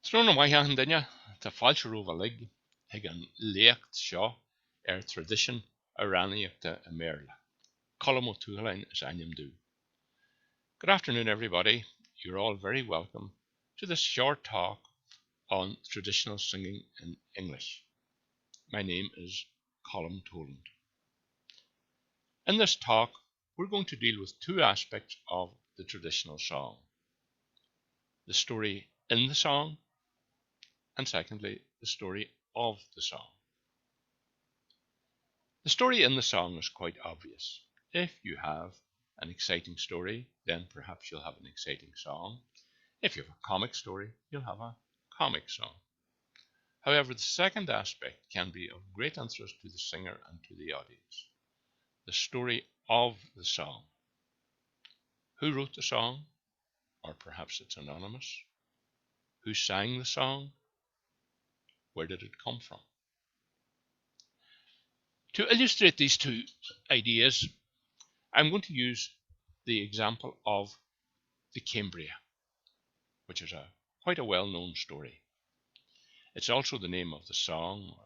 Throna maihan dinne tá fáilte roh lig ag an léacht seo tradition Iraniacta America. Colm Toland is Anyam do. Good afternoon, everybody. You're all very welcome to this short talk on traditional singing in English. My name is Colm Toland. In this talk, we're going to deal with two aspects of the traditional song: the story in the song, and secondly, the story of the song. The story in the song is quite obvious. If you have an exciting story, then perhaps you'll have an exciting song. If you have a comic story, you'll have a comic song. However, the second aspect can be of great interest to the singer and to the audience: the story of the song. Who wrote the song? Or perhaps it's anonymous. Who sang the song? Where did it come from? To illustrate these two ideas, I'm going to use the example of the Cambria, which is quite a well-known story. It's also the name of the song, or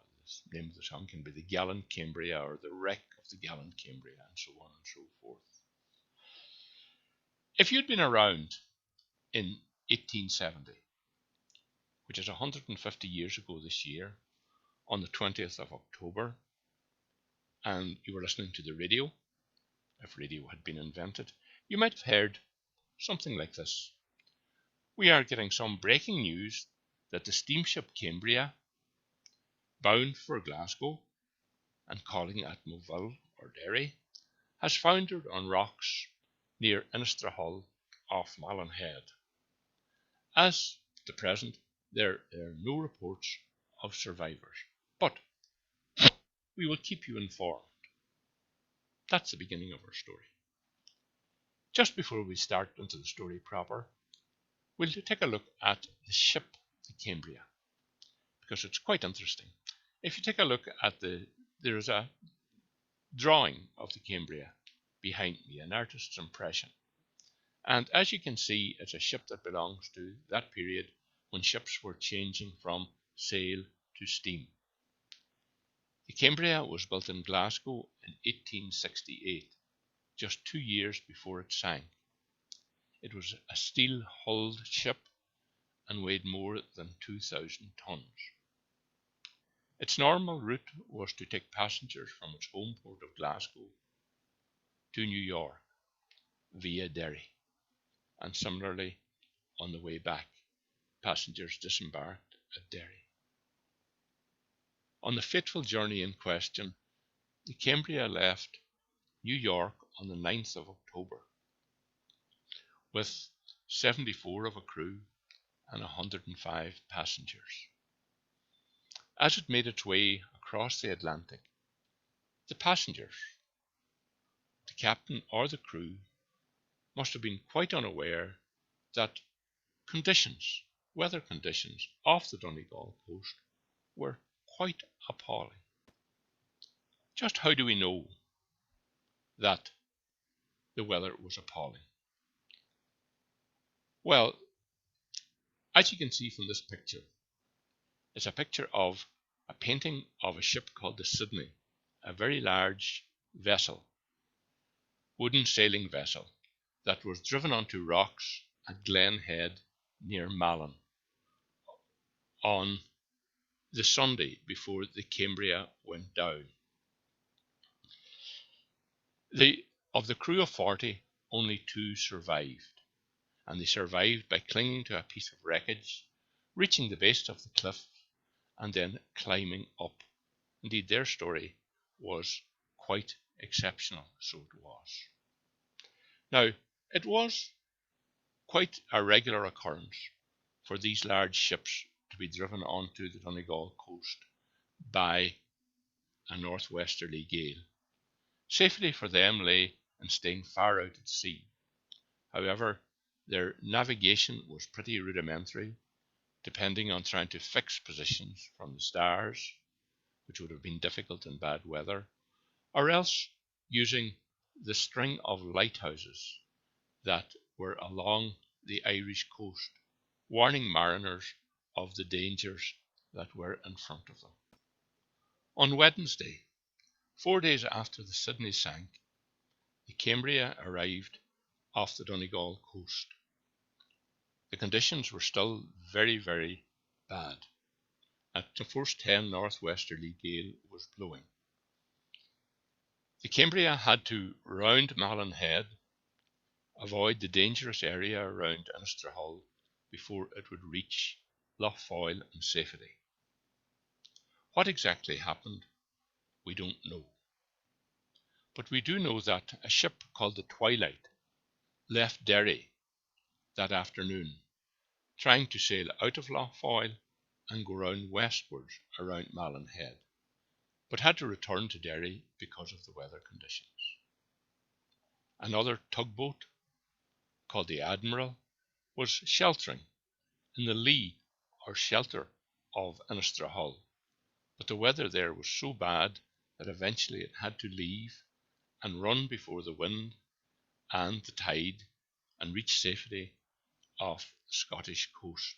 the name of the song can be the gallant Cambria or the wreck of the gallant Cambria, and so on and so forth. If you'd been around in 1870, which is 150 years ago this year, on the 20th of October, and you were listening to the radio, if radio had been invented, you might have heard something like this. We are getting some breaking news that the steamship Cambria, bound for Glasgow and calling at Moville or Derry, has foundered on rocks near Inishowen off Malin Head. As the present, there are no reports of survivors, but we will keep you informed. That's the beginning of our story. Just before we start into the story proper, we'll take a look at the ship, the Cambria, because it's quite interesting. If you take a look at there's a drawing of the Cambria behind me, an artist's impression. And as you can see, it's a ship that belongs to that period when ships were changing from sail to steam. The Cambria was built in Glasgow in 1868, just 2 years before it sank. It was a steel-hulled ship and weighed more than 2,000 tons. Its normal route was to take passengers from its home port of Glasgow to New York via Derry, and similarly on the way back, passengers disembarked at Derry. On the fateful journey in question, the Cambria left New York on the 9th of October with 74 of a crew and 105 passengers. As it made its way across the Atlantic, the passengers, the captain or the crew, must have been quite unaware that weather conditions off the Donegal coast were quite appalling. Just how do we know that the weather was appalling? Well, as you can see from this picture, it's a picture of a painting of a ship called the Sydney, a very large vessel, wooden sailing vessel, that was driven onto rocks at Glen Head near Malin on the Sunday before the Cambria went down. Of the crew of 40, only 2 survived, and they survived by clinging to a piece of wreckage, reaching the base of the cliff, and then climbing up. Indeed, their story was quite exceptional, so it was. Now, it was quite a regular occurrence for these large ships to be driven onto the Donegal coast by a northwesterly gale. Safety for them lay in staying far out at sea. However, their navigation was pretty rudimentary, depending on trying to fix positions from the stars, which would have been difficult in bad weather, or else using the string of lighthouses that were along the Irish coast, warning mariners of the dangers that were in front of them. On Wednesday, 4 days after the Sydney sank, the Cambria arrived off the Donegal coast. The conditions were still very, very bad. At the first 10 northwesterly gale was blowing. The Cambria had to round Malin Head, avoid the dangerous area around Innistowen before it would reach Lough Foyle in safety. What exactly happened, we don't know. But we do know that a ship called the Twilight left Derry that afternoon, trying to sail out of Lough Foyle and go round westwards around Malin Head, but had to return to Derry because of the weather conditions. Another tugboat, called the Admiral, was sheltering in the lee or shelter of Innistowen, but the weather there was so bad that eventually it had to leave and run before the wind and the tide and reach safety off the Scottish coast.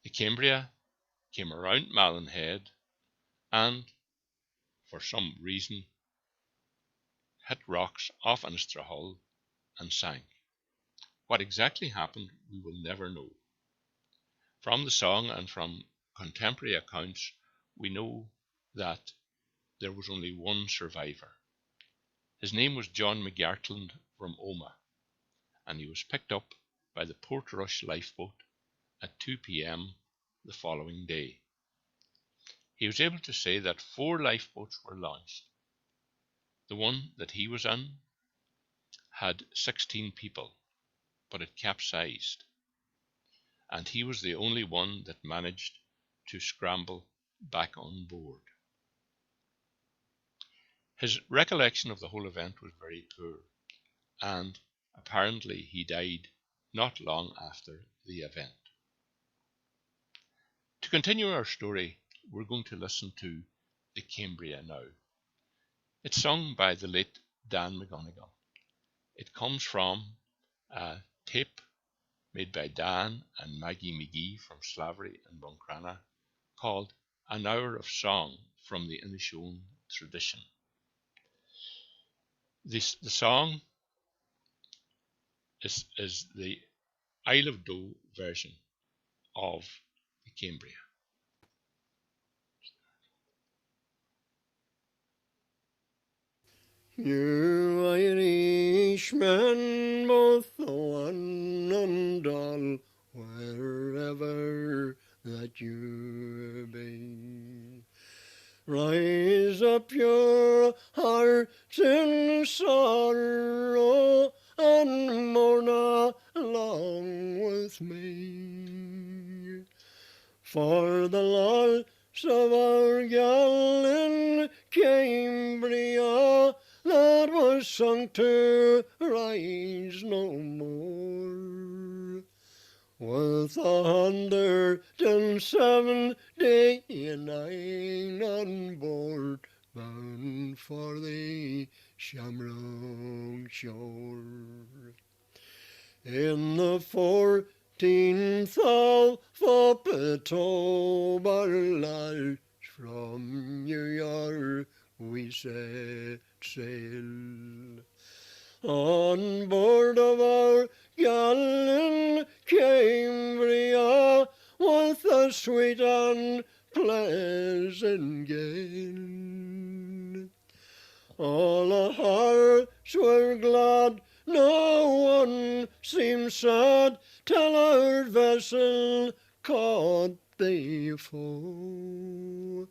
The Cambria came around Malin Head and, for some reason, hit rocks off Innistowen and sank. What exactly happened, we will never know. From the song and from contemporary accounts, we know that there was only one survivor. His name was John McGartland from Omagh, and he was picked up by the Portrush lifeboat at 2 p.m. the following day. He was able to say that 4 lifeboats were launched. The one that he was in had 16 people, but it capsized, and he was the only one that managed to scramble back on board. His recollection of the whole event was very poor, and apparently he died not long after the event. To continue our story, we're going to listen to the Cambria now. It's sung by the late Dan McGonigal. It comes from a tape made by Dan and Maggie McGee from Slavery in Buncrana called An Hour of Song from the Inishowen Tradition. The song is the Isle of Doe version of the Cambria. You Irishmen, both one and all, wherever that you be, rise up your hearts in sorrow and mourn along with me, for the loss of our gal in Cambria that was sunk to rise no more. With 179 on board, bound for the Shamrock shore. In the 14th of October, lads, from New York we set sail. On board of our gallant Cambria, with a sweet and pleasant gale. All our hearts were glad, no one seemed sad, till our vessel caught the foe.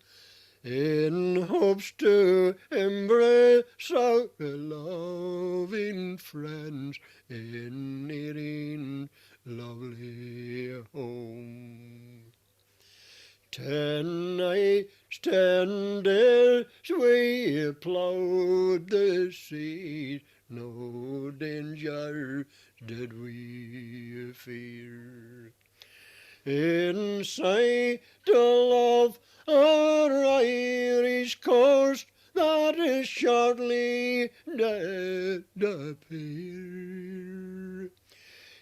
In hopes to embrace our loving friends in nearing lovely home. 10 nights, 10 days we ploughed the seas, no danger did we fear. In sight of our Irish coast that is shortly dead appear.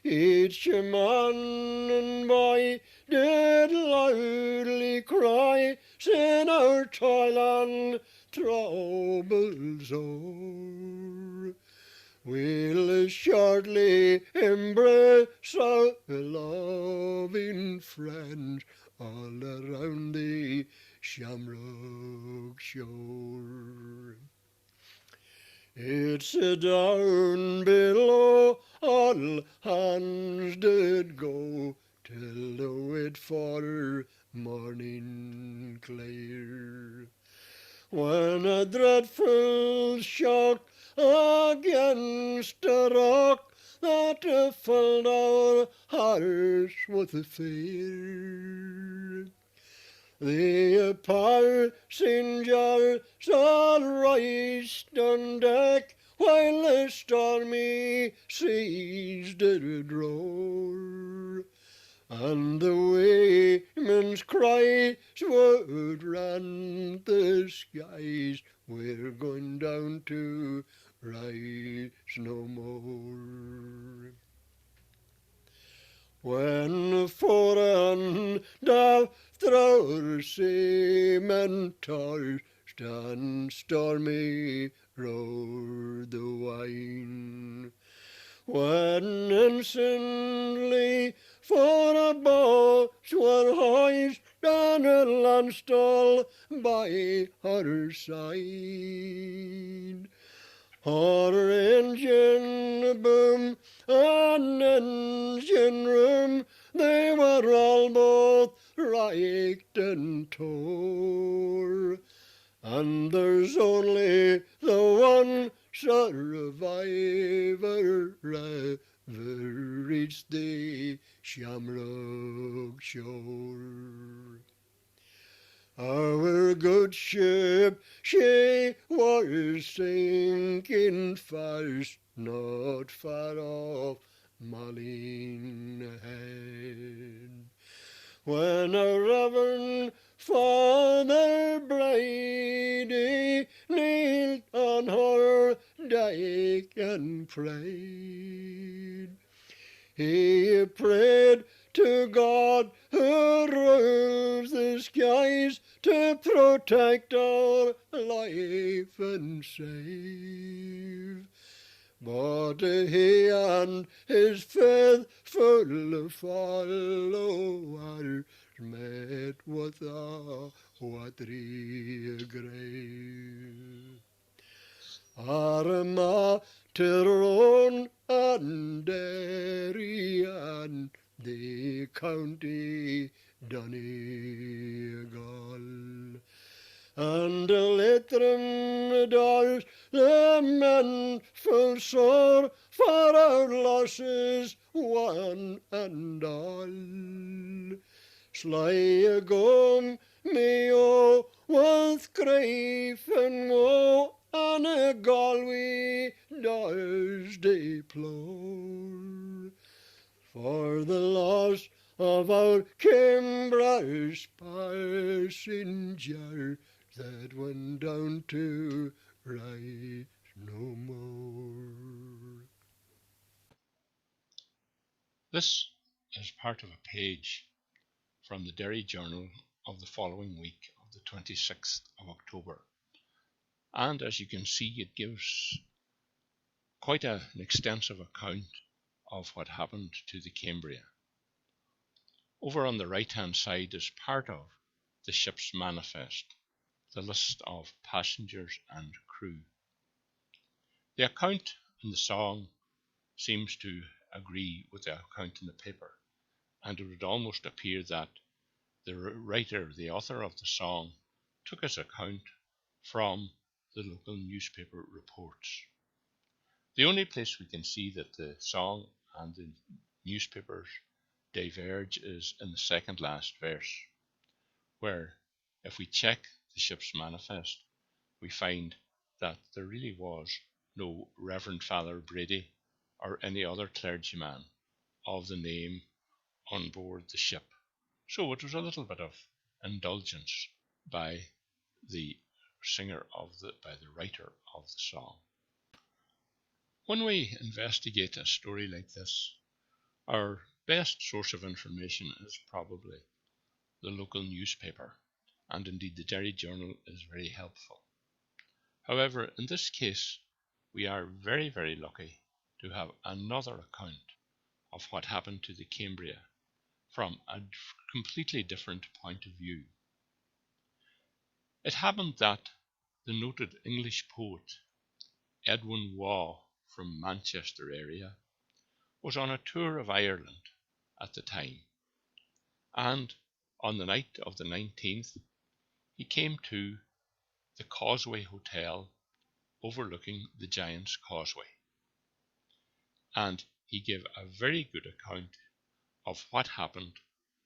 Each man and boy did loudly cry, "Sin our Toland troubles o'er, we'll shortly embrace our loving friends all around the shamrock shore." It's down below all hands did go till the wait for morning clear, when a dreadful shock against a rock that filled our hearts with fear. The passengers all rised on deck, while the stormy seas did roar, and the waymen's cries would rend the skies, "We're going down to rise no more." When foreign after our seamen tossed and stormy roared the wine, when instantly for a boats were hoist and a landstall by her side, her engine boom and engine room, they were all both racked and tore, and there's only the one survivor ever reached the shamrock shore. Our good ship, she was sinking fast, not far off Malin Head, when a Reverend Father Brady kneeled on her deck and prayed. He prayed to God who rules the skies to protect our life and save. But he and his faithful followers met with a watery grave. Arma, Tyrone and Derry and the county Donegal, and Leitrim does the men full sore for our losses one and all. Sligo me o with grief and woe, and a Galway does deplore for the loss of our Cambria's passenger that went down to rise no more. This is part of a page from the Derry Journal of the following week of the 26th of October. And as you can see, it gives quite an extensive account of what happened to the Cambria. Over on the right-hand side is part of the ship's manifest, the list of passengers and crew. The account in the song seems to agree with the account in the paper, and it would almost appear that the writer, the author of the song, took his account from the local newspaper reports. The only place we can see that the song and the newspapers diverge is in the second last verse, where, if we check the ship's manifest, we find that there really was no Reverend Father Brady or any other clergyman of the name on board the ship. So it was a little bit of indulgence by the by the writer of the song. When we investigate a story like this, Our best source of information is probably the local newspaper, and indeed the Derry Journal is very helpful. However, in this case, we are very, very lucky to have another account of what happened to the Cambria from a completely different point of view. It happened that the noted English poet Edwin Waugh from Manchester area was on a tour of Ireland at the time, and on the night of the 19th he came to the Causeway Hotel overlooking the Giant's Causeway, and he gave a very good account of what happened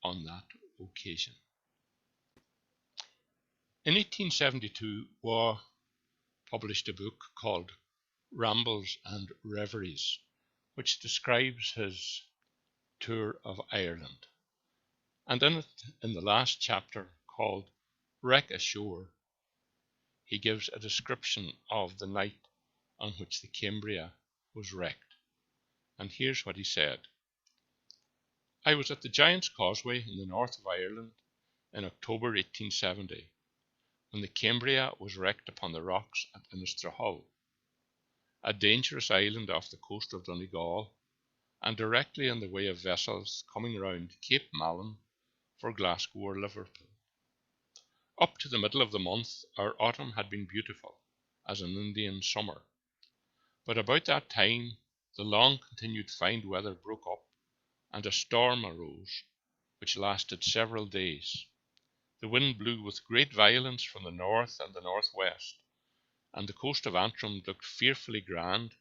on that occasion. In 1872, Waugh published a book called Rambles and Reveries, which describes his tour of Ireland. And in it, in the last chapter called Wreck Ashore, he gives a description of the night on which the Cambria was wrecked. And here's what he said. I was at the Giant's Causeway in the north of Ireland in October 1870, when the Cambria was wrecked upon the rocks at Inishowen, a dangerous island off the coast of Donegal, and directly in the way of vessels coming round Cape Malin for Glasgow or Liverpool. Up to the middle of the month, our autumn had been beautiful, as an Indian summer. But about that time, the long-continued fine weather broke up, and a storm arose, which lasted several days. The wind blew with great violence from the north and the northwest, and the coast of Antrim looked fearfully grand,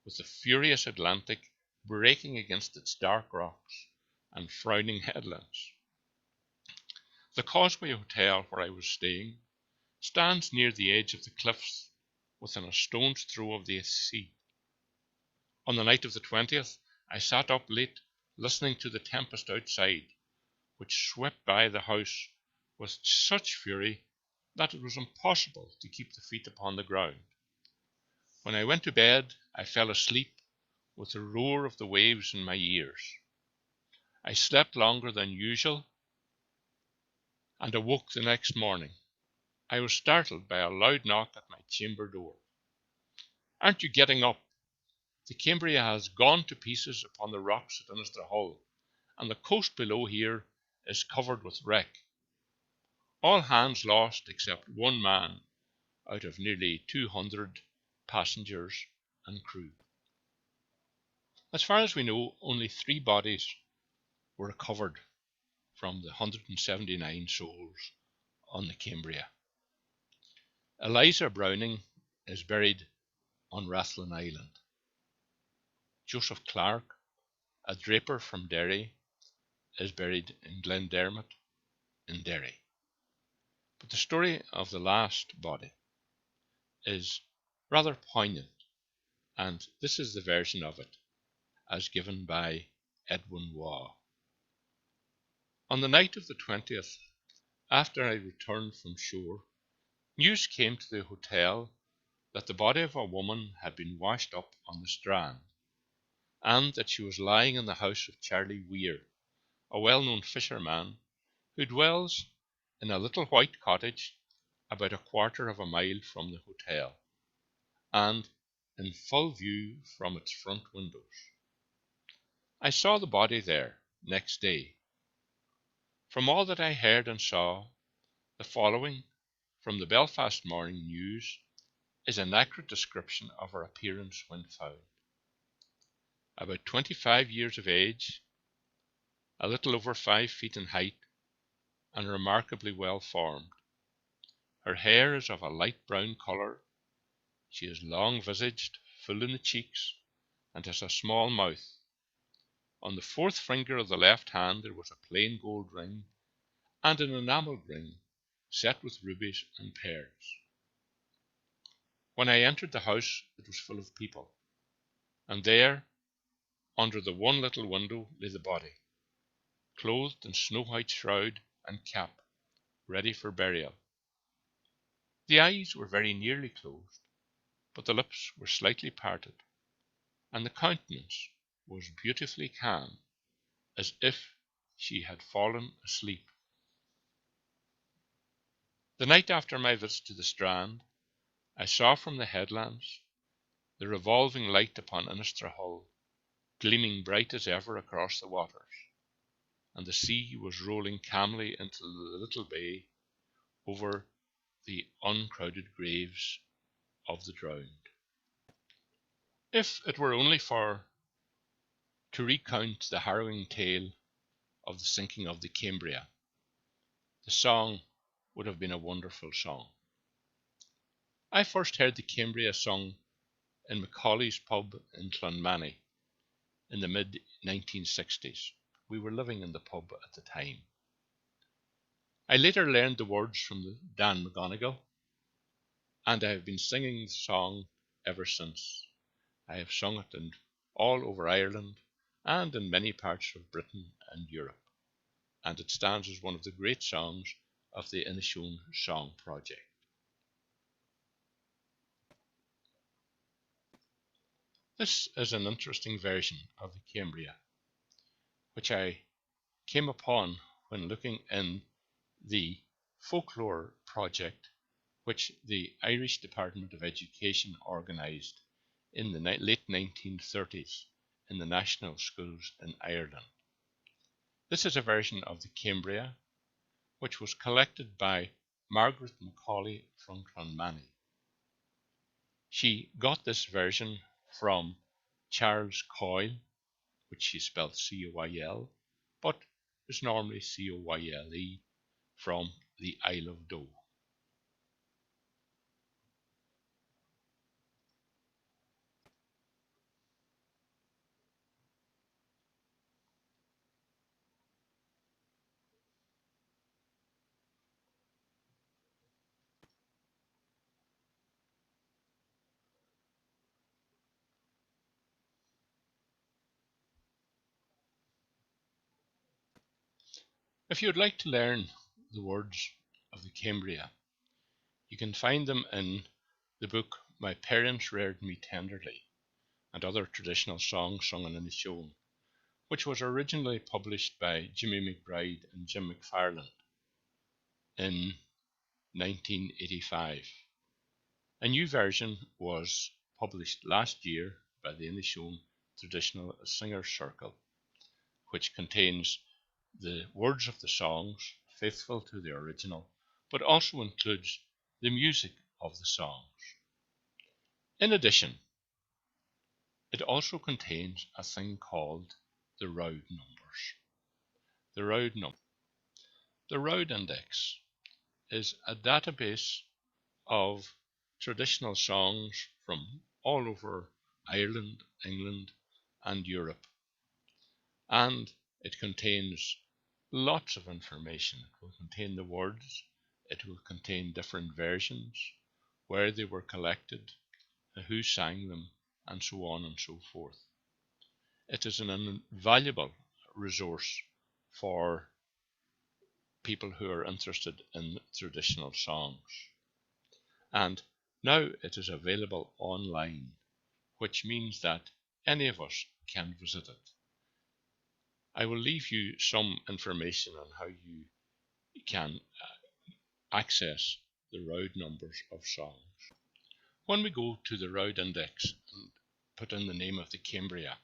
with the furious Atlantic breaking against its dark rocks and frowning headlands. The Causeway Hotel, where I was staying, stands near the edge of the cliffs, within a stone's throw of the sea. On the night of the 20th, I sat up late, listening to the tempest outside, which swept by the house with such fury that it was impossible to keep the feet upon the ground. When I went to bed, I fell asleep with the roar of the waves in my ears. I slept longer than usual and awoke the next morning. I was startled by a loud knock at my chamber door. Aren't you getting up? The Cambria has gone to pieces upon the rocks at Inishowen, and the coast below here is covered with wreck. All hands lost except one man out of nearly 200 passengers and crew. As far as we know, only 3 bodies were recovered from the 179 souls on the Cambria. Eliza Browning is buried on Rathlin Island. Joseph Clark, a draper from Derry, is buried in Glendermot in Derry. But the story of the last body is rather poignant, and this is the version of it as given by Edwin Waugh. On the night of the 20th, after I returned from shore, news came to the hotel that the body of a woman had been washed up on the strand, and that she was lying in the house of Charlie Weir, a well-known fisherman who dwells in a little white cottage about a quarter of a mile from the hotel, and in full view from its front windows. I saw the body there next day. From all that I heard and saw, the following, from the Belfast Morning News, is an accurate description of her appearance when found. About 25 years of age, a little over 5 feet in height, and remarkably well formed. Her hair is of a light brown colour. She is long-visaged, full in the cheeks, and has a small mouth. On the 4th finger of the left hand there was a plain gold ring, and an enamelled ring set with rubies and pearls. When I entered the house, it was full of people, and there, under the one little window, lay the body, clothed in snow-white shroud and cap, ready for burial. The eyes were very nearly closed, but the lips were slightly parted, and the countenance was beautifully calm, as if she had fallen asleep. The night after my visit to the Strand, I saw from the headlands the revolving light upon Innistrahull gleaming bright as ever across the waters, and the sea was rolling calmly into the little bay over the uncrowded graves of the drowned. If it were only for to recount the harrowing tale of the sinking of the Cambria, the song would have been a wonderful song. I first heard the Cambria sung in Macaulay's pub in Clonmany in the mid-1960s. We were living in the pub at the time. I later learned the words from Dan McGonigal, and I have been singing the song ever since. I have sung it all over Ireland and in many parts of Britain and Europe, and it stands as one of the great songs of the Inishowen Song Project. This is an interesting version of the Cambria, which I came upon when looking in the folklore project which the Irish Department of Education organised in the late 1930s in the national schools in Ireland. This is a version of the Cambria which was collected by Margaret Macaulay from Clonmany. She got this version from Charles Coyle, which she spelled C-O-Y-L, but is normally C-O-Y-L-E, from the Isle of Doe. If you would like to learn the words of the Cambria, you can find them in the book My Parents Reared Me Tenderly and Other Traditional Songs Sung in Inishowen, which was originally published by Jimmy McBride and Jim McFarland in 1985. A new version was published last year by the Inishowen Traditional Singers Circle, which contains the words of the songs, faithful to the original, but also includes the music of the songs. In addition, it also contains a thing called the Roud numbers. The Roud Index is a database of traditional songs from all over Ireland, England, and Europe, and it contains lots of information. It will contain the words, it will contain different versions, where they were collected, who sang them, and so on and so forth. It is an invaluable resource for people who are interested in traditional songs. And now it is available online, which means that any of us can visit it. I will leave you some information on how you can access the Roud numbers of songs. When we go to the Roud Index and put in the name of the Cambria,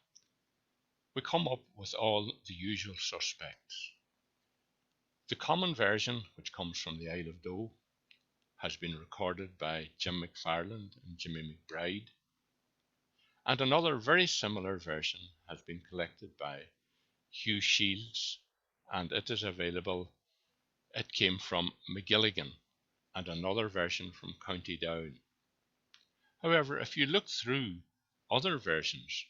we come up with all the usual suspects. The common version, which comes from the Isle of Doe, has been recorded by Jim McFarland and Jimmy McBride, and another very similar version has been collected by Hugh Shields, and it is available. It came from McGilligan, and another version from County Down. However, if you look through other versions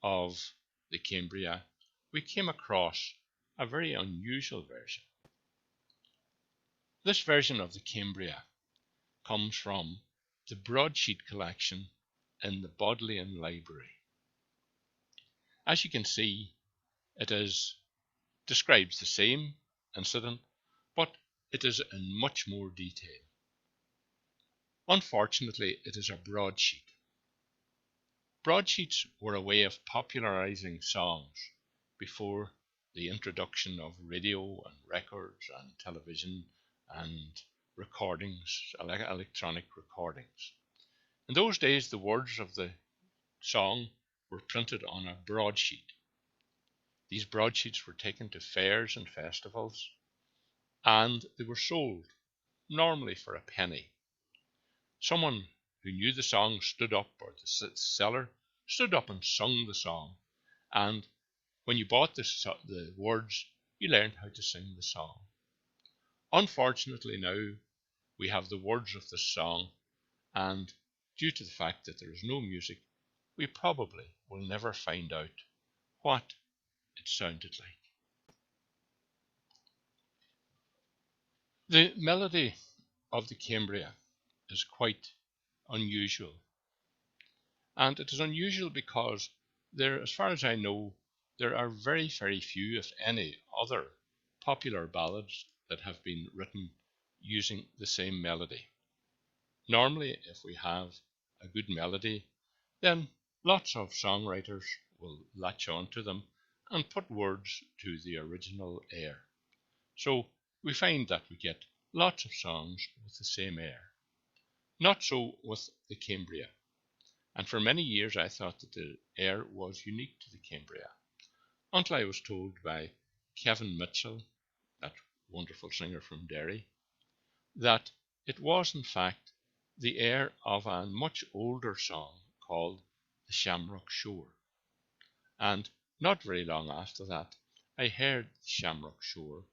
of the Cambria, we came across a very unusual version. This version of the Cambria comes from the broadsheet collection in the Bodleian Library. As you can see, it describes the same incident, but it is in much more detail. Unfortunately, it is a broadsheet. Broadsheets were a way of popularizing songs before the introduction of radio and records and television and recordings, electronic recordings. In those days, the words of the song were printed on a broadsheet. These broadsheets were taken to fairs and festivals, and they were sold, normally for a penny. Someone who knew the song stood up, or the seller stood up and sung the song, and when you bought the words, you learned how to sing the song. Unfortunately now, we have the words of the song, and due to the fact that there is no music, we probably will never find out what it sounded like. The melody of the Cambria is quite unusual, and it is unusual because there, as far as I know, there are very, very few, if any, other popular ballads that have been written using the same melody. Normally, if we have a good melody, then lots of songwriters will latch on to them and put words to the original air. So we find that we get lots of songs with the same air. Not so with the Cambria. And for many years I thought that the air was unique to the Cambria, until I was told by Kevin Mitchell, that wonderful singer from Derry, that it was in fact the air of a much older song called The Shamrock Shore. And not very long after that, I heard The Shamrock Shore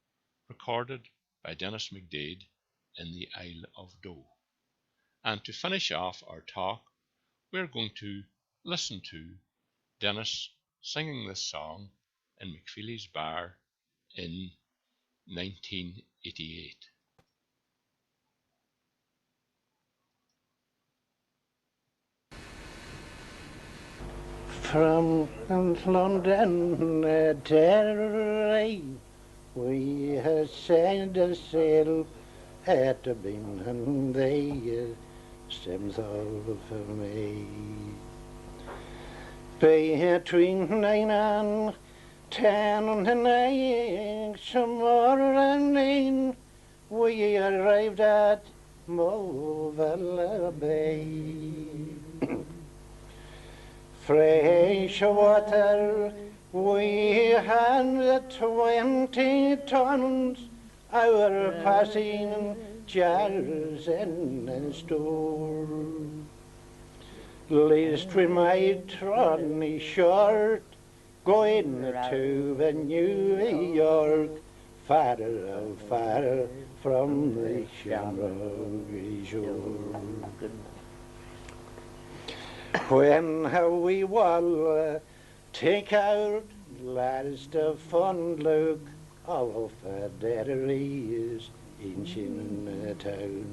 recorded by Dennis McDade in the Isle of Doe. And to finish off our talk, we're going to listen to Dennis singing this song in McFeely's Bar in 1988. From London Derry, we have set a sail at the beam, and they stems all for me. Between 9 and 10 on the night, morning, we arrived at Moville Bay. Fresh water, we had 20 tons, our passing jars in store. Least we might run short, going to the New York, far from the Shamrock shore. When we will take out last fond look of Derry's ancient town.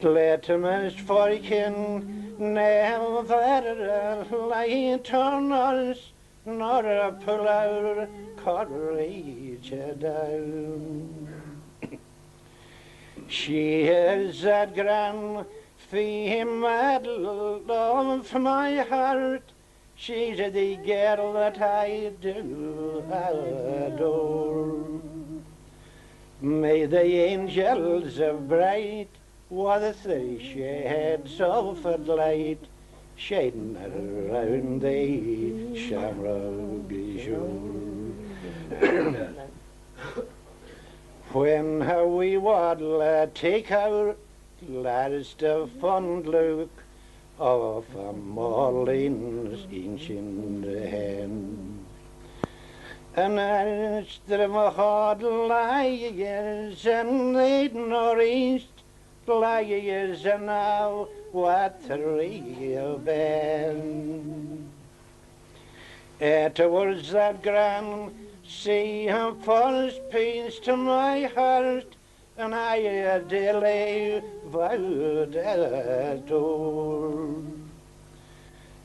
Let misfortune never light on us, nor pull our courage down. She is that grand female of my heart, she's the girl that I do adore. May the angels of bright with the shades of light shading around the Shamrock shore. When we would take our last fond look of Malin's ancient hand, and as the hard lies in the northeast, lies now watery bend. It was that grand sea of forest peace to my heart, and I daily vowed adore.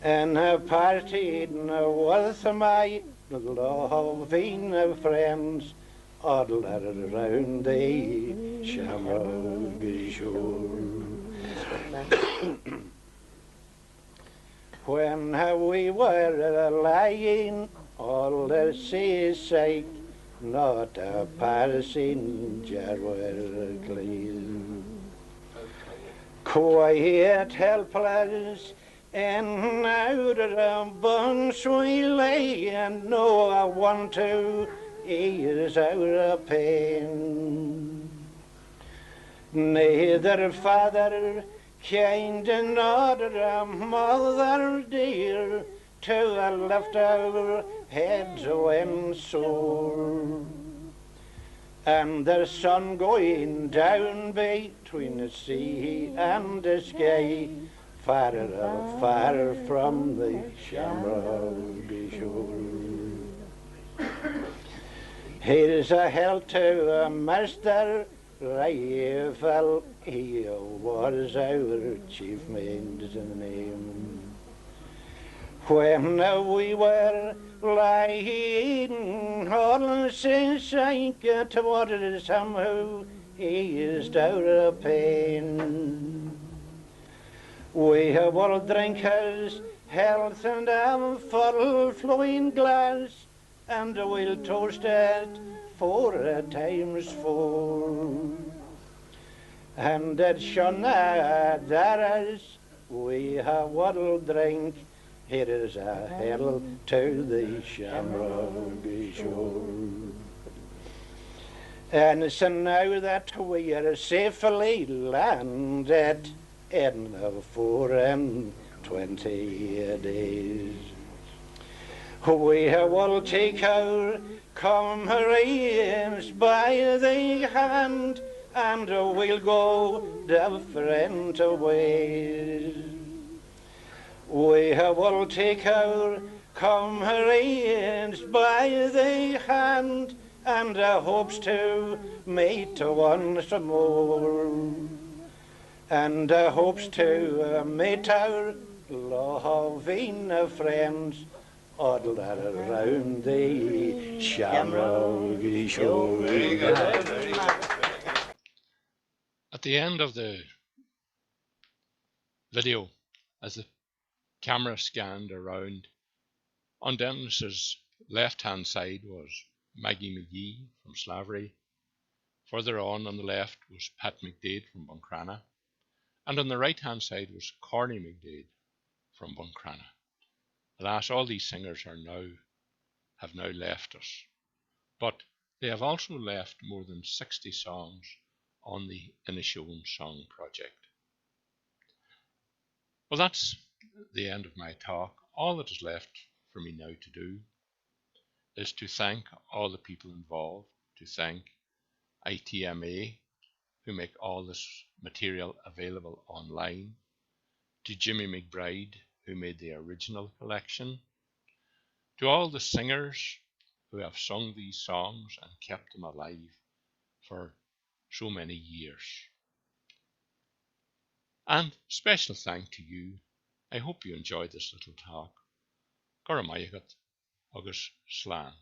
And I parted with my loving friends all around the Shamrock shore. When we were lying all the seaside, not a passenger will gleam. Quiet, helpless, and out of the bones we lay, and no one to ease our pain. Neither father kind nor mother dear to lift our heads when sore. And the sun going down between the sea and the sky, far, far from the shamrock shore. Here's a health to a master rifle, he was our chief mate's name. When we were lying all sank towards him who eased our pain, we will drink his health and a full flowing glass, and we'll toast it 4 times 4. And it shone that as we will drink, here is a hail to the shamrock shore. And so now that we are safely landed in the 24 days, we will take our comrades by the hand, and we'll go different ways. We will take our comrades by the hand, and hopes to meet once more, and hopes to meet our loving friends all around the shamrock shore. Very good. At the end of the video, as the camera scanned around, on Dennis's left-hand side was Maggie McGee from Slavery. Further on the left was Pat McDade from Buncrana. And on the right-hand side was Corny McDade from Buncrana. Alas, all these singers have now left us. But they have also left more than 60 songs on the Inishowen Song Project. Well, that's the end of my talk. All that is left for me now to do is to thank all the people involved, to thank ITMA, who make all this material available online, to Jimmy McBride, who made the original collection, to all the singers who have sung these songs and kept them alive for so many years. And special thank to you. I hope you enjoyed this little talk. Goramayagat agus Slán.